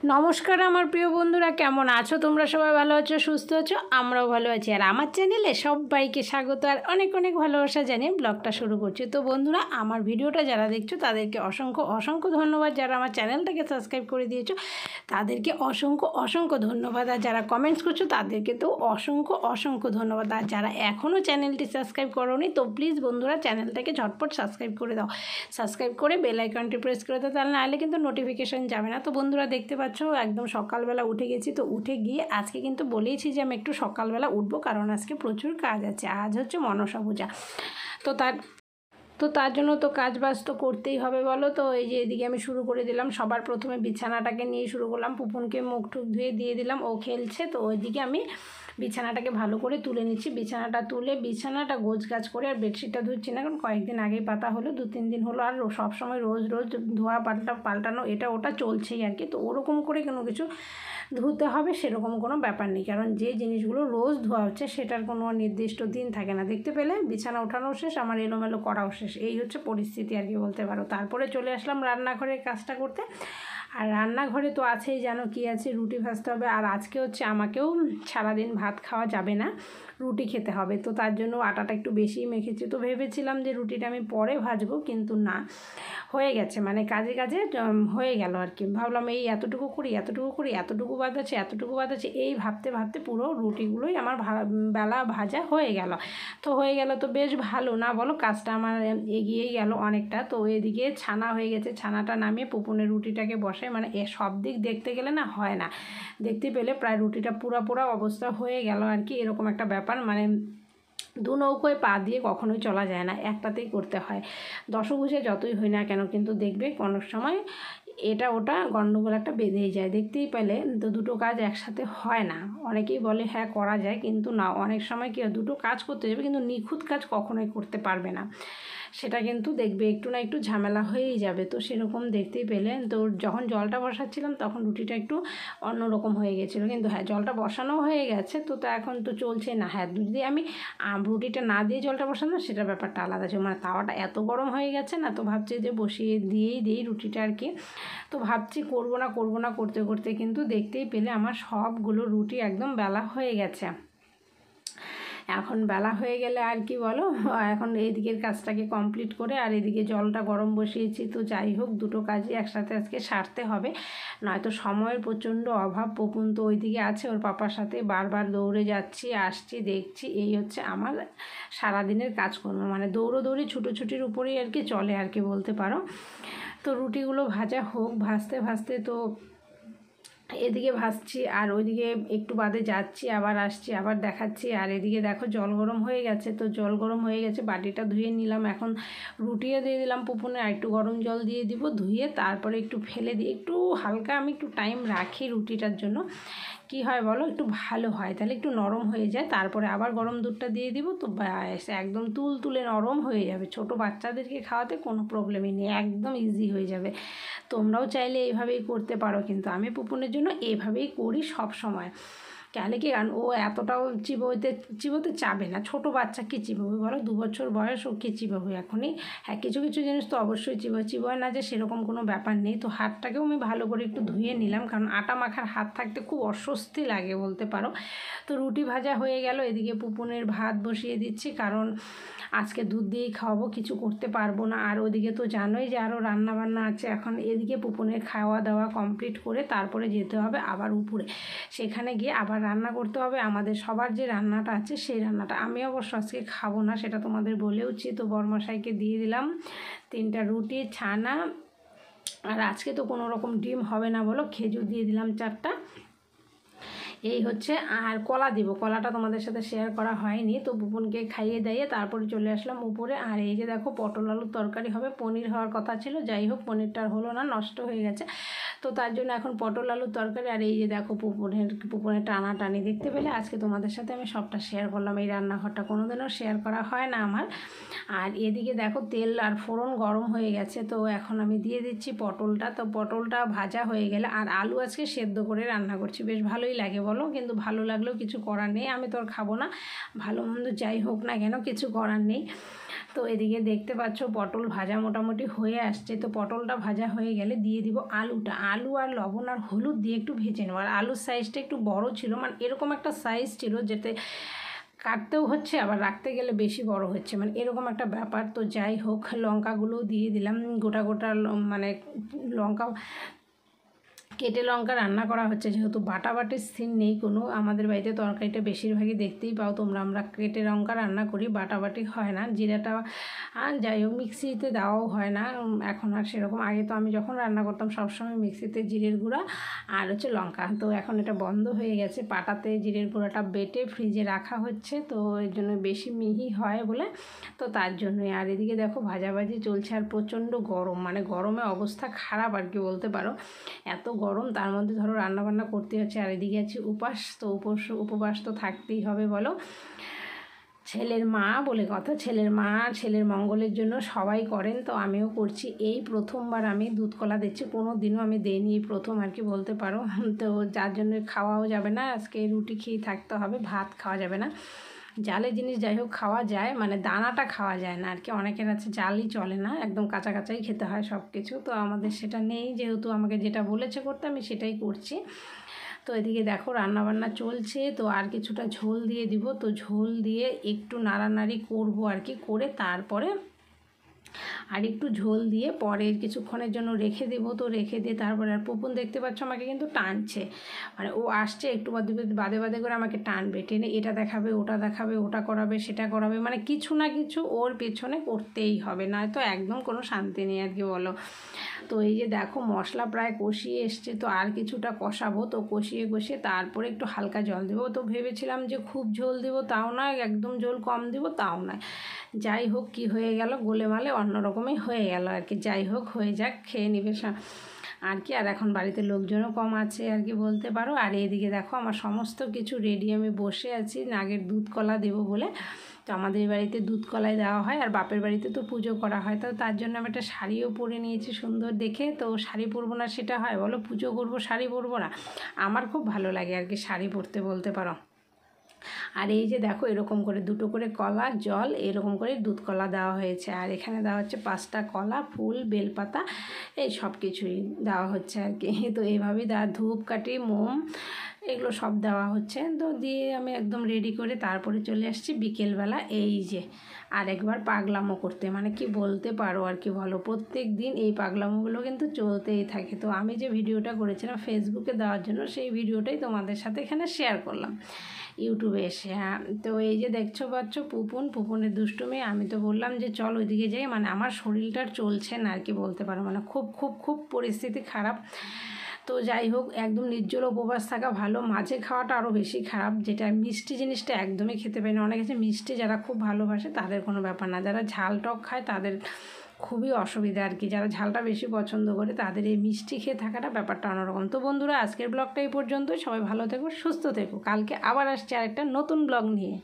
নমস্কার আমার প্রিয় বন্ধুরা, কেমন আছো তোমরা? সবাই ভালো আছো, সুস্থ আছো? আমরাও ভালো আছি। আর আমার চ্যানেলে সবাইকে স্বাগত আর অনেক অনেক ভালোবাসা জানিয়ে ব্লগটা শুরু করছি। তো বন্ধুরা, আমার ভিডিওটা যারা দেখছো তাদেরকে অসংখ্য অসংখ্য ধন্যবাদ। যারা আমার চ্যানেলটাকে সাবস্ক্রাইব করে দিয়েছো তাদেরকে অসংখ্য অসংখ্য ধন্যবাদ। আর যারা কমেন্টস করছো তাদেরকে তো অসংখ্য অসংখ্য ধন্যবাদ। আর যারা এখনও চ্যানেলটি সাবস্ক্রাইব করোনি তো প্লিজ বন্ধুরা চ্যানেলটাকে ঝটপট সাবস্ক্রাইব করে দাও। সাবস্ক্রাইব করে বেল আইকনটি প্রেস করে দাও, তাহলে নাহলে কিন্তু নোটিফিকেশান যাবে না। তো বন্ধুরা দেখতে পাচ্ছ একদম সকালবেলা উঠে গেছি। তো উঠে গিয়ে আজকে কিন্তু বলেইছি যে আমি একটু সকালবেলা উঠবো, কারণ আজকে প্রচুর কাজ আছে। আজ হচ্ছে মনসা পূজা। তো তার জন্য তো কাজ বাজ তো করতেই হবে বলো। তো এই যে এদিকে আমি শুরু করে দিলাম। সবার প্রথমে বিছানাটাকে নিয়ে শুরু করলাম। পুপুনকে মুখ টুক ধুয়ে দিয়ে দিলাম, ও খেলছে। তো ওইদিকে আমি বিছানাটাকে ভালো করে তুলে নিচ্ছি। বিছানাটা তুলে বিছানাটা গোছগাছ করে, আর বেডশিটটা ধুচ্ছি না, কারণ কয়েকদিন আগেই পাতা হলো, 2-3 দিন হলো। আর সবসময় রোজ রোজ ধোয়া পাল্টানো এটা ওটা চলছেই আর কি। তো ওরকম করে কোনো কিছু ধুতে হবে সেরকম কোনো ব্যাপার নেই, কারণ যে জিনিসগুলো রোজ ধোয়া হচ্ছে সেটার কোনো নির্দিষ্ট দিন থাকে না। দেখতে পেলে বিছানা ওঠানো শেষ, আমার এলোমেলো করাও শেষ। এই হচ্ছে পরিস্থিতি আর কি বলতে পারো। তারপরে চলে আসলাম রান্নাঘরের কাজটা করতে। আর রান্নাঘরে তো আছেই, জানো কি আছে, রুটি ভাজতে হবে। আর আজকে হচ্ছে আমাকেও সারাদিন ভাত খাওয়া যাবে না, রুটি খেতে হবে। তো তার জন্য আটাটা একটু বেশিই মেখেছি। তো ভেবেছিলাম যে রুটিটা আমি পরে ভাজবো, কিন্তু না, হয়ে গেছে, মানে কাজে কাজে হয়ে গেল আর কি। ভাবলাম এই এতটুকু করি এতটুকু বাদ আছে এই ভাবতে ভাবতে পুরো রুটিগুলোই আমার বেলা ভাজা হয়ে গেল। তো বেশ ভালো না বলো, কাজটা আমার এগিয়েই গেল অনেকটা। তো এদিকে ছানা হয়ে গেছে, ছানাটা নামিয়ে পুপুনের রুটিটাকে বসাই। মানে সব দিক দেখতে গেলে না হয় না, দেখতে পেলে প্রায় রুটিটা পুরা অবস্থা হয়ে গেল আর কি। এরকম একটা ব্যাপার, মানে দু নৌকোয় পা দিয়ে কখনোই চলা যায় না, একটাতেই করতে হয়। দশভুজে যতই হই না কেন, কিন্তু দেখবে কোনো সময় এটা ওটা গণ্ডগোল একটা বেঁধেই যায়। দেখতেই পেলে তো দুটো কাজ একসাথে হয় না। অনেকেই বলে হ্যাঁ করা যায়, কিন্তু না, অনেক সময় কি দুটো কাজ করতে যাবে কিন্তু নিখুঁত কাজ কখনোই করতে পারবে না। সেটা কিন্তু দেখবে একটু না একটু ঝামেলা হয়েই যাবে। তো সেরকম দেখতেই পেলে তো যখন জলটা বসাচ্ছিলাম তখন রুটিটা একটু অন্যরকম হয়ে গেছিলো, কিন্তু হ্যাঁ জলটা বসানো হয়ে গেছে। তো এখন তো চলছে না। হ্যাঁ যদি আমি রুটিটা না দিয়ে জলটা বসানো সেটা ব্যাপারটা আলাদা ছিল, মানে তাওয়াটা এত গরম হয়ে গেছে না। তো ভাবছি যে বসিয়ে দিই রুটিটা আর কি। তো ভাবছি করবো না করতে করতে কিন্তু দেখতেই পেলে আমার সবগুলো রুটি একদম বেলা হয়ে গেছে। এখন বেলা হয়ে গেলে আর কি বলো, এখন এইদিকের কাজটাকে কমপ্লিট করে আর এদিকে জলটা গরম বসিয়েছি। তো যাই হোক, দুটো কাজই একসাথে আজকে সারতে হবে, নয়তো সময়ের প্রচণ্ড অভাব। পুপুন তো ওইদিকে আছে ওর পাপার সাথে, বারবার দৌড়ে যাচ্ছি আসছি দেখছি, এই হচ্ছে আমার সারাদিনের কাজকর্ম, মানে দৌড়োদৌড়ি ছুটোছুটির উপরেই আর কি চলে আর কি বলতে পারো। তো রুটিগুলো ভাজা হোক, ভাজতে ভাজতে তো এদিকে ভাজছি আর ওইদিকে একটু বাদে যাচ্ছি, আবার আসছি, আবার দেখাচ্ছি। আর এদিকে দেখো জল গরম হয়ে গেছে। তো জল গরম হয়ে গেছে, বাটিটা ধুয়ে নিলাম। এখন রুটিও দিয়ে দিলাম পুপুনে, আর একটু গরম জল দিয়ে দিব, ধুয়ে তারপরে একটু ফেলে দিই। একটু হালকা আমি একটু টাইম রাখি রুটিটার জন্য, কি হয় বলো, একটু ভালো হয়, তাহলে একটু নরম হয়ে যায়। তারপরে আবার গরম দুধটা দিয়ে দিব, তো ব্যাস একদম তুলে নরম হয়ে যাবে। ছোট বাচ্চাদেরকে খাওয়াতে কোনো প্রবলেমই নেই, একদম ইজি হয়ে যাবে। তোমরাও চাইলে এইভাবেই করতে পারো, কিন্তু আমি পুপুনের জন্য এইভাবেই করি সব সময়। কেন কি, কারণ ও এতটাও চিবোতে চাবে না। ছোট বাচ্চা কী চিবোবে বলো, 2 বছর বয়স, ও কী চিবোবে এখনই। হ্যাঁ কিছু জিনিস তো অবশ্যই চিবোয় না যে সেরকম কোনো ব্যাপার নেই। তো হাতটাকেও আমি ভালো করে একটু ধুয়ে নিলাম, কারণ আটা মাখার হাত থাকতে খুব অস্বস্তি লাগে বলতে পারো। তো রুটি ভাজা হয়ে গেল, এদিকে পুপুনের ভাত বসিয়ে দিচ্ছি, কারণ আজকে দুধ দিয়েই খাওয়াবো, কিছু করতে পারবো না। আর ওদিকে তো জানোই যে আরও রান্নাবান্না আছে। এখন এদিকে পুপুনের খাওয়া দাওয়া কমপ্লিট করে তারপরে যেতে হবে আবার উপরে, সেখানে গিয়ে আবার রান্না করতে হবে। আমাদের সবার যে রান্নাটা আছে সেই রান্নাটা আমি অবশ্য আজকে খাবো না, সেটা তোমাদের বলেওছি। তো বড়মশাইকে দিয়ে দিলাম 3টা রুটি, ছানা, আর আজকে তো কোনো রকম ডিম হবে না বলো, খেজুর দিয়ে দিলাম 4টা, এই হচ্ছে। আর কলা দিব, কলাটা তোমাদের সাথে শেয়ার করা হয়নি। তো পুপুনকে খাইয়ে দাইয়ে তারপরে চলে আসলাম উপরে। আর এই যে দেখো পটল আলুর তরকারি হবে, পনির হওয়ার কথা ছিল, যাই হোক পনিরটা আর হলো না, নষ্ট হয়ে গেছে। তো তার জন্য এখন পটল আলুর তরকারি। আর এই যে দেখো পুপুনের টানাটানি দেখতে পেলে। আজকে তোমাদের সাথে আমি সবটা শেয়ার করলাম। এই রান্নাঘরটা কোনোদিনও শেয়ার করা হয় না আমার। আর এদিকে দেখো তেল আর ফোড়ন গরম হয়ে গেছে। তো এখন আমি দিয়ে দিচ্ছি পটলটা। তো পটলটা ভাজা হয়ে গেলে, আর আলু আজকে সেদ্ধ করে রান্না করছি, বেশ ভালোই লাগে বলো, কিন্তু ভালো লাগলেও কিছু করার নেই, আমি তো আর খাবো না, ভালো মন্দ যাই হোক না কেন কিছু করার নেই। তো এদিকে দেখতে পাচ্ছ পটল ভাজা মোটামুটি হয়ে আসছে। তো পটলটা ভাজা হয়ে গেলে দিয়ে দিব আলুটা। আলু আর লবণ আর হলুদ দিয়ে একটু ভেজে নেব। আর আলুর সাইজটা একটু বড় ছিল, মানে এরকম একটা সাইজ ছিল যেতে কাটতেও হচ্ছে আবার রাখতে গেলে বেশি বড় হচ্ছে, মানে এরকম একটা ব্যাপার। তো যাই হোক, লঙ্কাগুলোও দিয়ে দিলাম, গোটা গোটা মানে লঙ্কা কেটে লঙ্কা রান্না করা হচ্ছে, যেহেতু বাটাবাটির সিন নেই কোনো। আমাদের বাড়িতে তরকারিটা বেশিরভাগই দেখতেই পাও তোমরা, আমরা কেটে লঙ্কা রান্না করি, বাটাবাটি হয় না। জিরাটা যাই হোক মিক্সিতে দেওয়াও হয় না এখন আর সেরকম। আগে তো আমি যখন রান্না করতাম সবসময় মিক্সিতে জিরের গুঁড়া আর হচ্ছে লঙ্কা, তো এখন এটা বন্ধ হয়ে গেছে। পাটাতে জিরের গুঁড়াটা বেটে ফ্রিজে রাখা হচ্ছে, তো এর জন্য বেশি মিহি হয় বলে, তো তার জন্যই। আর এদিকে দেখো ভাজাভাজি চলছে, আর প্রচণ্ড গরম, মানে গরমে অবস্থা খারাপ আর কি বলতে পারো। এত গরম, তার মধ্যে ধরো রান্নাবান্না করতে হচ্ছে। আর এদিকে আছে উপাস, তো উপবাস তো থাকতেই হবে বলো। ছেলের মা বলে কথা, ছেলের মা ছেলের মঙ্গলের জন্য সবাই করেন, তো আমিও করছি। এই প্রথমবার আমি দুধ কলা দিচ্ছি, কোনো দিনও আমি দিইনি, এই প্রথম আর কি বলতে পারো। তো যার জন্য খাওয়াও যাবে না, আজকে রুটি খেয়েই থাকতে হবে, ভাত খাওয়া যাবে না। জালের জিনিস যাই হোক খাওয়া যায়, মানে দানাটা খাওয়া যায় না আর কি। অনেকের আছে জালই চলে না, একদম কাঁচা কাঁচাই খেতে হয় সব কিছু। তো আমাদের সেটা নেই, যেহেতু আমাকে যেটা বলেছে করতে আমি সেটাই করছি। তো এদিকে দেখো রান্নাবান্না চলছে, তো আর কিছুটা ঝোল দিয়ে দিব। তো ঝোল দিয়ে একটু নাড়ানাড়ি করব আর কি, করে তারপরে আর একটু ঝোল দিয়ে পরে কিছুক্ষণের জন্য রেখে দেবো। তো রেখে দিয়ে তারপরে আর পুপুন দেখতে পাচ্ছ আমাকে কিন্তু টানছে, মানে ও আসছে একটু বাদে বাদে করে আমাকে টানবে, টেনে এটা দেখাবে, ওটা দেখাবে, ওটা করাবে, সেটা করাবে, মানে কিছু না কিছু ওর পেছনে করতেই হবে, নয়তো একদম কোনো শান্তি নেই আর কি বলো। তো এই যে দেখো মশলা প্রায় কষিয়ে এসছে, তো আর কিছুটা কষাবো। তো কষিয়ে তারপরে একটু হালকা জল দেবো। তো ভেবেছিলাম যে খুব ঝোল দেবো, তাও নয়, একদম ঝোল কম দেবো, তাও নয়। যাই হোক কি হয়ে গেল, গোলেমালে অন্যরকমই হয়ে গেল আর কি। যাই হোক হয়ে যাক, খেয়ে নিবে আর কি। আর এখন বাড়িতে লোকজনও কম আছে আর কি বলতে পারো। আর এদিকে দেখো আমার সমস্ত কিছু রেডি, আমি বসে আছি নাগের দুধ কলা দেবো বলে। তো আমাদের বাড়িতে দুধ কলাই দেওয়া হয়, আর বাপের বাড়িতে তো পুজো করা হয়। তো তার জন্য আমি একটা শাড়িও পরে নিয়েছি সুন্দর দেখে। তো শাড়ি পরবো না সেটা হয় বলো, পুজো করবো শাড়ি পরবো না? আমার খুব ভালো লাগে আর কি শাড়ি পরতে বলতে পারো। আর এই যে দেখো এরকম করে দুটো করে কলা, জল, এরকম করে দুধ কলা দেওয়া হয়েছে। আর এখানে দেওয়া হচ্ছে 5টা কলা, ফুল, বেলপাতা, এই সব কিছুই দেওয়া হচ্ছে আর কি। তো এইভাবেই দেওয়া, ধূপকাঠি, মোম, এগুলো সব দেওয়া হচ্ছে। তো দিয়ে আমি একদম রেডি করে তারপরে চলে আসছি বিকেলবেলা এই যে আরেকবার পাগলামো করতে, মানে কি বলতে পারো আর কি বলো। প্রত্যেক দিন এই পাগলামোগুলো কিন্তু চলতেই থাকে। তো আমি যে ভিডিওটা করেছিলাম ফেসবুকে দেওয়ার জন্য, সেই ভিডিওটাই তোমাদের সাথে এখানে শেয়ার করলাম ইউটিউবে এসে। হ্যাঁ, তো এই যে দেখছো পাচ্ছ পুপুনের দুষ্টুমি। আমি তো বললাম যে চল ওইদিকে যাই, মানে আমার শরীরটার চলছে না আর কি বলতে পারো, মানে খুব খুব খুব পরিস্থিতি খারাপ। তো যাই হোক, একদম নির্জল উপবাস থাকা ভালো, মাঝে খাওয়াটা আরও বেশি খারাপ। যেটা মিষ্টি জিনিসটা একদমই খেতে পারি না। অনেকে আছে মিষ্টি যারা খুব ভালোবাসে তাদের কোনো ব্যাপার না, যারা ঝাল টক খায় তাদের খুবই অসুবিধা আর কি। যারা ঝালটা বেশি পছন্দ করে তাদের এই মিষ্টি খেয়ে থাকাটা ব্যাপারটা অন্যরকম। তো বন্ধুরা আজকের ব্লগটা এই পর্যন্তই, সবাই ভালো থেকো, সুস্থ থেকো। কালকে আবার আসছে আরেকটা নতুন ব্লগ নিয়ে।